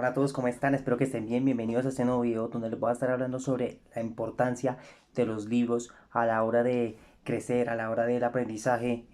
Hola a todos, ¿cómo están? Espero que estén bien. Bienvenidos a este nuevo video donde les voy a estar hablando sobre la importancia de los libros a la hora de crecer, a la hora del aprendizaje,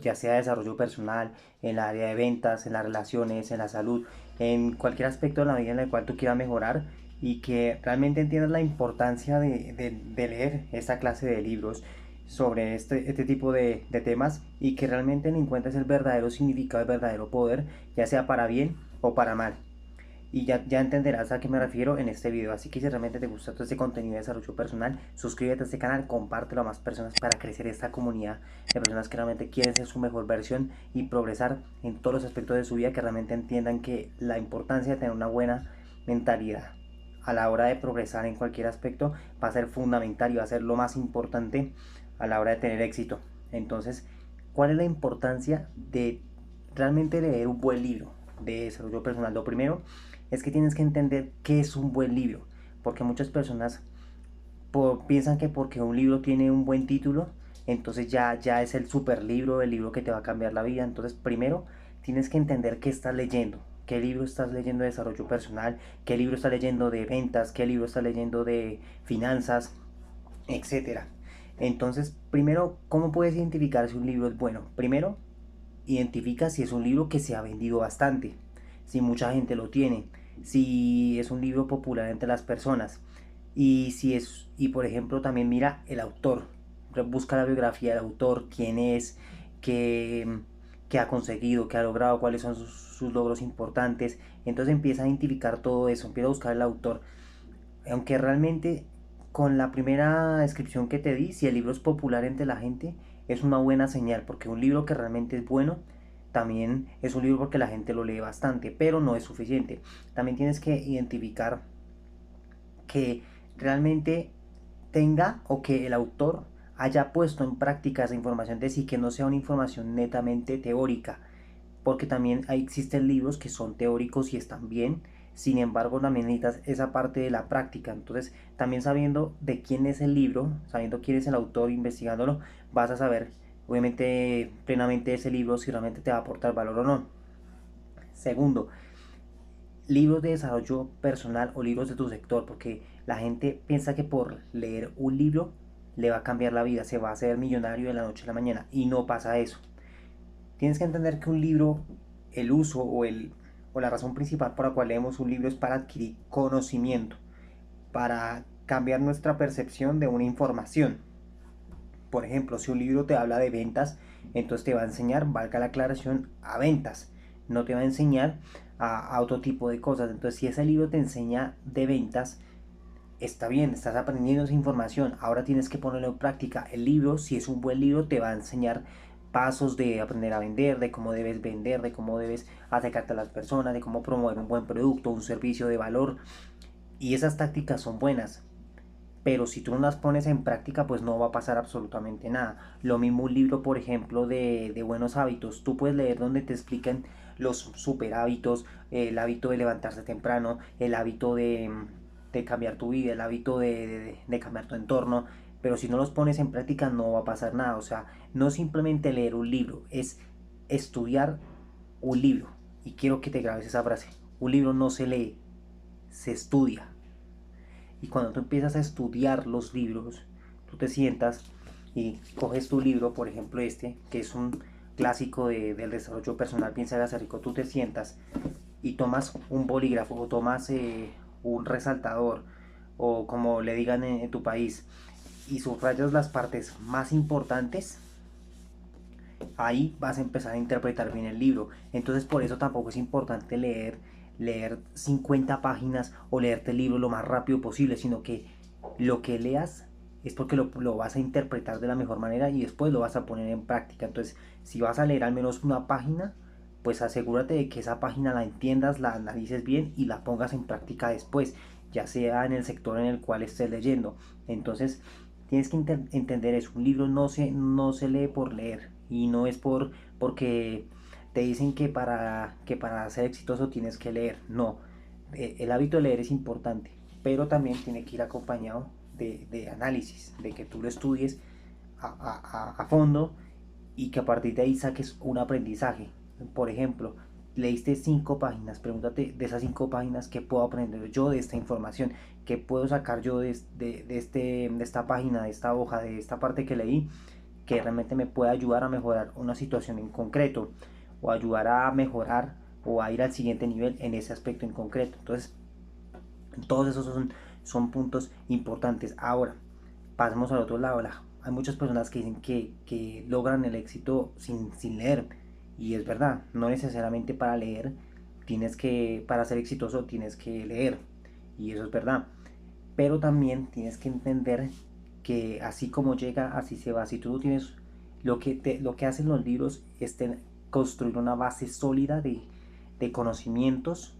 ya sea desarrollo personal, en el área de ventas, en las relaciones, en la salud, en cualquier aspecto de la vida en el cual tú quieras mejorar y que realmente entiendas la importancia de leer esta clase de libros sobre este tipo de temas y que realmente le encuentres el verdadero significado, el verdadero poder, ya sea para bien o para mal. Y ya entenderás a qué me refiero en este video. Así que si realmente te gusta todo este contenido de desarrollo personal, suscríbete a este canal, compártelo a más personas para crecer esta comunidad de personas que realmente quieren ser su mejor versión y progresar en todos los aspectos de su vida, que realmente entiendan que la importancia de tener una buena mentalidad a la hora de progresar en cualquier aspecto va a ser fundamental y va a ser lo más importante a la hora de tener éxito. Entonces, ¿cuál es la importancia de realmente leer un buen libro de desarrollo personal? Lo primero es que tienes que entender qué es un buen libro, porque muchas personas piensan que porque un libro tiene un buen título, entonces ya es el super libro, el libro que te va a cambiar la vida. Entonces primero tienes que entender qué estás leyendo, qué libro estás leyendo de desarrollo personal, qué libro estás leyendo de ventas, qué libro estás leyendo de finanzas, etcétera. Entonces, primero, ¿cómo puedes identificar si un libro es bueno? Primero, identifica si es un libro que se ha vendido bastante, si mucha gente lo tiene, si es un libro popular entre las personas y si es, y por ejemplo también mira el autor, busca la biografía del autor, quién es, qué, qué ha conseguido, qué ha logrado, cuáles son sus logros importantes. Entonces empieza a identificar todo eso, empieza a buscar el autor, aunque realmente con la primera descripción que te di, si el libro es popular entre la gente, es una buena señal, porque un libro que realmente es bueno, también es un libro porque la gente lo lee bastante, pero no es suficiente. También tienes que identificar que realmente tenga o que el autor haya puesto en práctica esa información de sí, que no sea una información netamente teórica, porque también existen libros que son teóricos y están bien, sin embargo también necesitas esa parte de la práctica. Entonces también sabiendo de quién es el libro, sabiendo quién es el autor, investigándolo, vas a saber obviamente plenamente ese libro si realmente te va a aportar valor o no. Segundo, libros de desarrollo personal o libros de tu sector, porque la gente piensa que por leer un libro le va a cambiar la vida, se va a hacer millonario de la noche a la mañana, y no pasa eso. Tienes que entender que un libro, el uso o la razón principal por la cual leemos un libro es para adquirir conocimiento, para cambiar nuestra percepción de una información. Por ejemplo, si un libro te habla de ventas, entonces te va a enseñar, valga la aclaración, a ventas. No te va a enseñar a otro tipo de cosas. Entonces, si ese libro te enseña de ventas, está bien, estás aprendiendo esa información. Ahora tienes que ponerlo en práctica. El libro, si es un buen libro, te va a enseñar pasos de aprender a vender, de cómo debes vender, de cómo debes acercarte a las personas, de cómo promover un buen producto, un servicio de valor. Y esas tácticas son buenas, pero si tú no las pones en práctica, pues no va a pasar absolutamente nada. Lo mismo un libro, por ejemplo, de buenos hábitos. Tú puedes leer donde te explican los super hábitos, el hábito de levantarse temprano, el hábito de cambiar tu vida, el hábito de cambiar tu entorno, pero si no los pones en práctica no va a pasar nada. O sea, no simplemente leer un libro, es estudiar un libro. Y quiero que te grabes esa frase. Un libro no se lee, se estudia. Y cuando tú empiezas a estudiar los libros, tú te sientas y coges tu libro, por ejemplo este, que es un clásico del desarrollo personal, piensa hágase rico, tú te sientas y tomas un bolígrafo o tomas un resaltador o como le digan en tu país y subrayas las partes más importantes, ahí vas a empezar a interpretar bien el libro. Entonces por eso tampoco es importante leer 50 páginas o leerte el libro lo más rápido posible, sino que lo que leas es porque lo vas a interpretar de la mejor manera y después lo vas a poner en práctica. Entonces, si vas a leer al menos una página, pues asegúrate de que esa página la entiendas, la analices bien y la pongas en práctica después, ya sea en el sector en el cual estés leyendo. Entonces, tienes que entender eso. Un libro no se lee por leer y no es porque te dicen que para ser exitoso tienes que leer. No, el hábito de leer es importante, pero también tiene que ir acompañado de análisis, de que tú lo estudies a fondo y que a partir de ahí saques un aprendizaje. Por ejemplo, leíste 5 páginas, pregúntate de esas 5 páginas qué puedo aprender yo de esta información, qué puedo sacar yo de esta página, de esta hoja, de esta parte que leí, que realmente me pueda ayudar a mejorar una situación en concreto, o ayudar a mejorar o a ir al siguiente nivel en ese aspecto en concreto. Entonces, todos esos son puntos importantes. Ahora, pasemos al otro lado. Hay muchas personas que dicen que logran el éxito sin leer. Y es verdad, no necesariamente para leer para ser exitoso tienes que leer. Y eso es verdad. Pero también tienes que entender que así como llega, así se va. Si tú no tienes lo que hacen los libros es construir una base sólida de conocimientos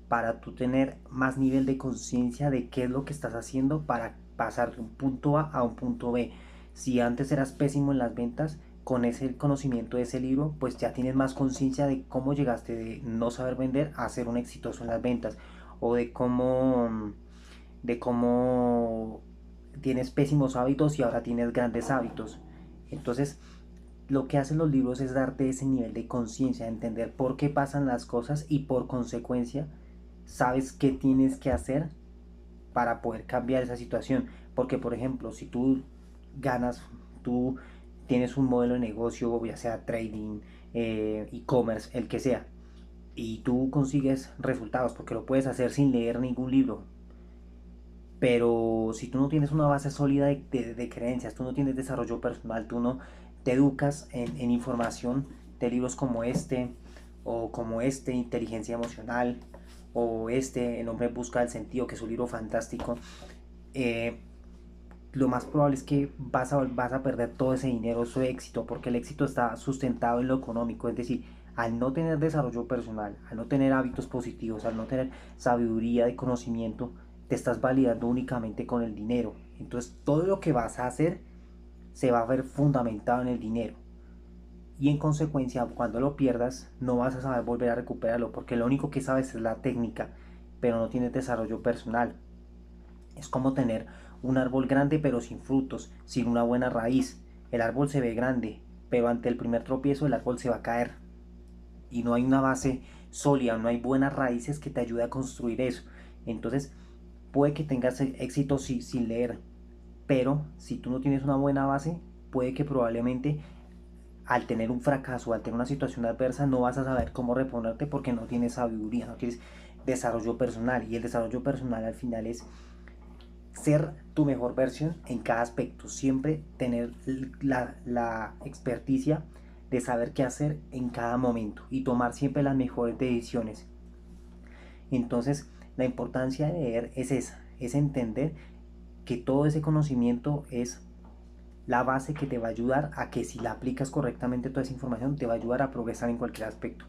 para tú tener más nivel de conciencia de qué es lo que estás haciendo para pasar de un punto A un punto B. Si antes eras pésimo en las ventas, con ese conocimiento de ese libro, pues ya tienes más conciencia de cómo llegaste de no saber vender a ser un exitoso en las ventas, o de cómo tienes pésimos hábitos y ahora tienes grandes hábitos. Entonces, lo que hacen los libros es darte ese nivel de conciencia, entender por qué pasan las cosas y por consecuencia sabes qué tienes que hacer para poder cambiar esa situación. Porque, por ejemplo, si tú ganas, tú tienes un modelo de negocio, ya sea trading, e-commerce, el que sea, y tú consigues resultados, porque lo puedes hacer sin leer ningún libro. Pero si tú no tienes una base sólida de creencias, tú no tienes desarrollo personal, tú no te educas en información de libros como este, o como este, Inteligencia Emocional, o este, El hombre busca el sentido, que es un libro fantástico, eh, lo más probable es que vas a perder todo ese dinero, su éxito, porque el éxito está sustentado en lo económico. Es decir, al no tener desarrollo personal, al no tener hábitos positivos, al no tener sabiduría de conocimiento, te estás validando únicamente con el dinero. Entonces todo lo que vas a hacer se va a ver fundamentado en el dinero. Y en consecuencia, cuando lo pierdas, no vas a saber volver a recuperarlo, porque lo único que sabes es la técnica, pero no tienes desarrollo personal. Es como tener un árbol grande pero sin frutos, sin una buena raíz. El árbol se ve grande, pero ante el primer tropiezo el árbol se va a caer. Y no hay una base sólida, no hay buenas raíces que te ayude a construir eso. Entonces, puede que tengas éxito sin leer, pero si tú no tienes una buena base, puede que probablemente al tener un fracaso, al tener una situación adversa, no vas a saber cómo reponerte porque no tienes sabiduría, no tienes desarrollo personal. Y el desarrollo personal al final es ser tu mejor versión en cada aspecto, siempre tener la experticia de saber qué hacer en cada momento y tomar siempre las mejores decisiones. Entonces, la importancia de leer es esa, es entender que todo ese conocimiento es la base que te va a ayudar a que si la aplicas correctamente toda esa información te va a ayudar a progresar en cualquier aspecto,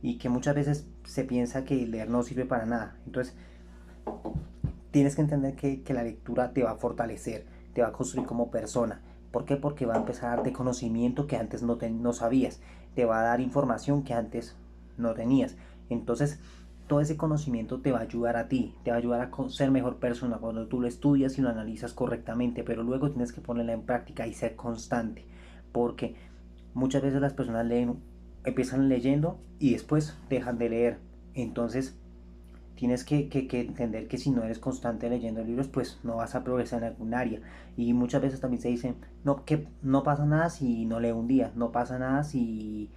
y que muchas veces se piensa que leer no sirve para nada. Entonces tienes que entender que la lectura te va a fortalecer, te va a construir como persona. ¿Por qué? Porque va a empezar a darte conocimiento que antes no sabías, te va a dar información que antes no tenías. Entonces, todo ese conocimiento te va a ayudar a ti, te va a ayudar a ser mejor persona cuando tú lo estudias y lo analizas correctamente, pero luego tienes que ponerla en práctica y ser constante, porque muchas veces las personas empiezan leyendo y después dejan de leer. Entonces, tienes que entender que si no eres constante leyendo libros, pues no vas a progresar en algún área. Y muchas veces también se dice, no, que no pasa nada si no leo un día, no pasa nada si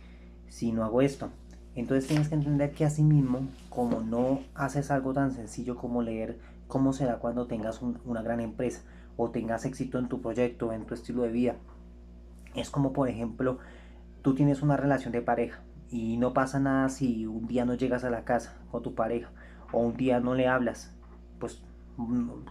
no hago esto. Entonces tienes que entender que así mismo, como no haces algo tan sencillo como leer, ¿cómo será cuando tengas una gran empresa o tengas éxito en tu proyecto, en tu estilo de vida? Es como, por ejemplo, tú tienes una relación de pareja y no pasa nada si un día no llegas a la casa con tu pareja, o un día no le hablas. Pues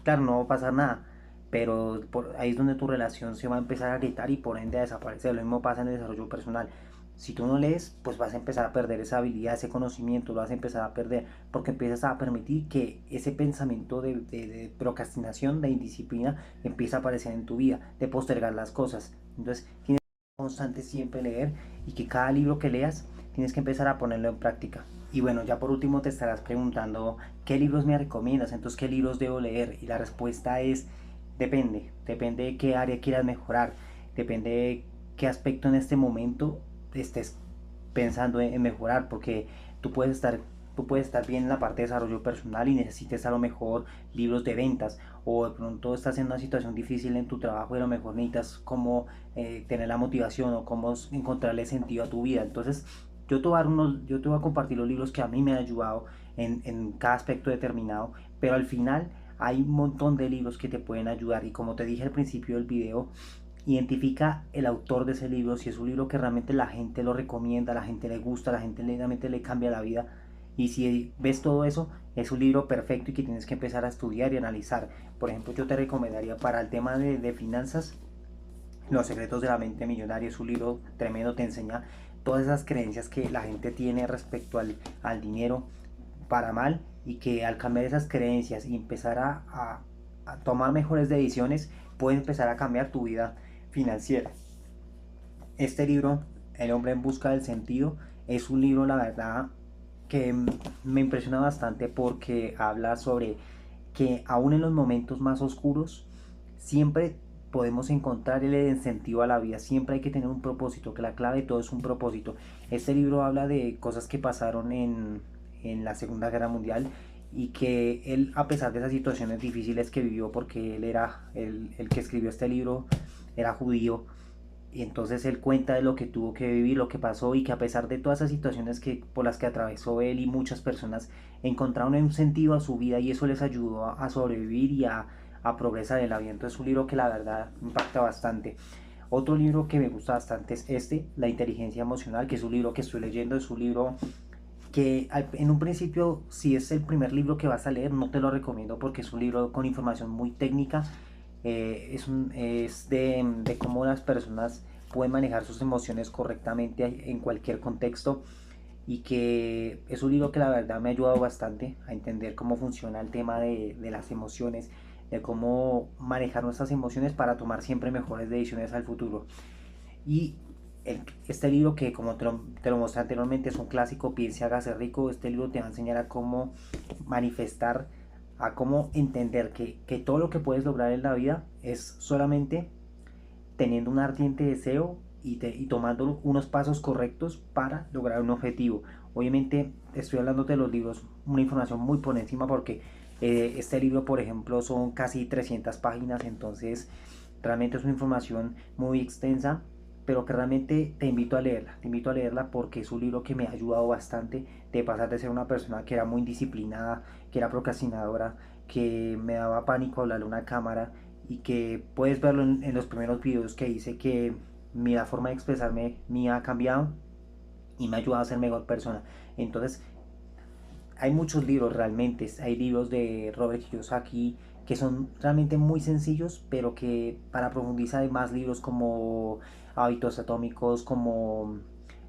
claro, no va a pasar nada, pero ahí es donde tu relación se va a empezar a gritar y por ende a desaparecer. Lo mismo pasa en el desarrollo personal. Si tú no lees, pues vas a empezar a perder esa habilidad, ese conocimiento, lo vas a empezar a perder, porque empiezas a permitir que ese pensamiento de procrastinación, de indisciplina, empieza a aparecer en tu vida, de postergar las cosas. Entonces tienes que constante siempre leer, y que cada libro que leas tienes que empezar a ponerlo en práctica. Y bueno, ya por último te estarás preguntando, ¿qué libros me recomiendas? Entonces, ¿qué libros debo leer? Y la respuesta es, depende de qué área quieras mejorar, depende de qué aspecto en este momento estés pensando en mejorar, porque tú puedes estar tú puedes estar bien en la parte de desarrollo personal y necesites a lo mejor libros de ventas, o de pronto estás en una situación difícil en tu trabajo y a lo mejor necesitas cómo tener la motivación o cómo encontrarle sentido a tu vida. Entonces yo te voy a compartir los libros que a mí me han ayudado en cada aspecto determinado, pero al final hay un montón de libros que te pueden ayudar, y como te dije al principio del video, identifica el autor de ese libro, si es un libro que realmente la gente lo recomienda, la gente le gusta, la gente realmente le cambia la vida. Y si ves todo eso, es un libro perfecto y que tienes que empezar a estudiar y analizar. Por ejemplo, yo te recomendaría para el tema de finanzas, Los secretos de la mente millonaria. Es un libro tremendo, te enseña todas esas creencias que la gente tiene respecto al dinero para mal, y que al cambiar esas creencias y empezar a tomar mejores decisiones, puedes empezar a cambiar tu vida financiera. Este libro, El hombre en busca del sentido, es un libro, la verdad, que me impresiona bastante, porque habla sobre que aún en los momentos más oscuros siempre podemos encontrar el sentido a la vida, siempre hay que tener un propósito, que la clave de todo es un propósito. Este libro habla de cosas que pasaron en la Segunda Guerra Mundial, y que él, a pesar de esas situaciones difíciles que vivió, porque él era el que escribió este libro, era judío, y entonces él cuenta de lo que tuvo que vivir, lo que pasó, y que a pesar de todas esas situaciones por las que atravesó él y muchas personas, encontraron un sentido a su vida, y eso les ayudó a sobrevivir y a progresar en la vida. Entonces es un libro que la verdad impacta bastante. Otro libro que me gusta bastante es este, La inteligencia emocional, que es un libro que estoy leyendo. Es un libro que en un principio, si es el primer libro que vas a leer, no te lo recomiendo, porque es un libro con información muy técnica. Es de cómo las personas pueden manejar sus emociones correctamente en cualquier contexto, y que es un libro que la verdad me ha ayudado bastante a entender cómo funciona el tema de las emociones, de cómo manejar nuestras emociones para tomar siempre mejores decisiones al futuro. Y este libro, que como te lo mostré anteriormente, es un clásico, Piense, hágase rico. Este libro te va a enseñar a cómo manifestar, a cómo entender que todo lo que puedes lograr en la vida es solamente teniendo un ardiente deseo y tomando unos pasos correctos para lograr un objetivo. Obviamente estoy hablando de los libros, una información muy por encima, porque este libro, por ejemplo, son casi 300 páginas, entonces realmente es una información muy extensa, pero que realmente te invito a leerla, porque es un libro que me ha ayudado bastante de pasar de ser una persona que era muy indisciplinada, que era procrastinadora, que me daba pánico hablarle a una cámara, y que puedes verlo en los primeros videos que hice, que la forma de expresarme mía ha cambiado y me ha ayudado a ser mejor persona. Entonces, hay muchos libros realmente, hay libros de Robert Kiyosaki que son realmente muy sencillos, pero que para profundizar hay más libros como Hábitos Atómicos, como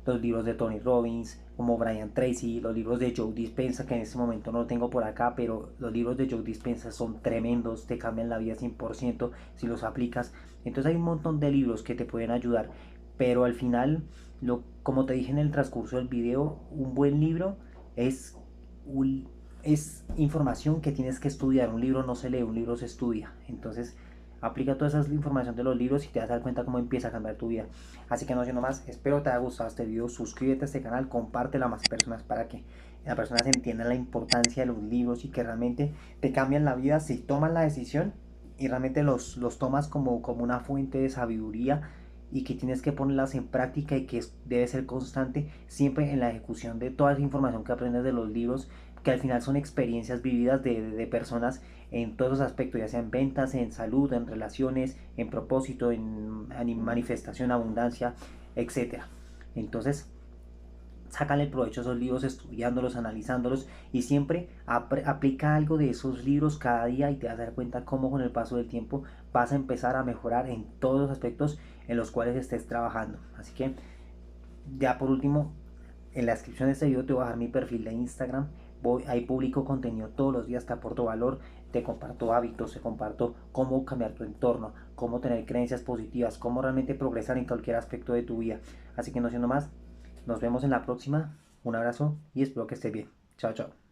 los libros de Tony Robbins, como Brian Tracy, los libros de Joe Dispenza, que en este momento no lo tengo por acá, pero los libros de Joe Dispenza son tremendos, te cambian la vida 100% si los aplicas. Entonces hay un montón de libros que te pueden ayudar, pero al final, como te dije en el transcurso del video, un buen libro es es información que tienes que estudiar. Un libro no se lee, un libro se estudia. Entonces, aplica toda esa información de los libros y te vas a dar cuenta cómo empieza a cambiar tu vida. Así que no siendo más, espero te haya gustado este video. Suscríbete a este canal, compártelo a más personas para que las personas entiendan la importancia de los libros y que realmente te cambian la vida si tomas la decisión y realmente los tomas como una fuente de sabiduría, y que tienes que ponerlas en práctica, y que debe ser constante siempre en la ejecución de toda esa información que aprendes de los libros, que al final son experiencias vividas de personas en todos los aspectos, ya sea en ventas, en salud, en relaciones, en propósito, en manifestación, abundancia, etcétera. Entonces, sácale el provecho a esos libros, estudiándolos, analizándolos, y siempre aplica algo de esos libros cada día, y te vas a dar cuenta cómo con el paso del tiempo vas a empezar a mejorar en todos los aspectos en los cuales estés trabajando. Así que, ya por último, en la descripción de este video te voy a dejar mi perfil de Instagram. Ahí publico contenido todos los días, te aporto valor, te comparto hábitos, te comparto cómo cambiar tu entorno, cómo tener creencias positivas, cómo realmente progresar en cualquier aspecto de tu vida. Así que no siendo más, nos vemos en la próxima. Un abrazo y espero que estés bien. Chao, chao.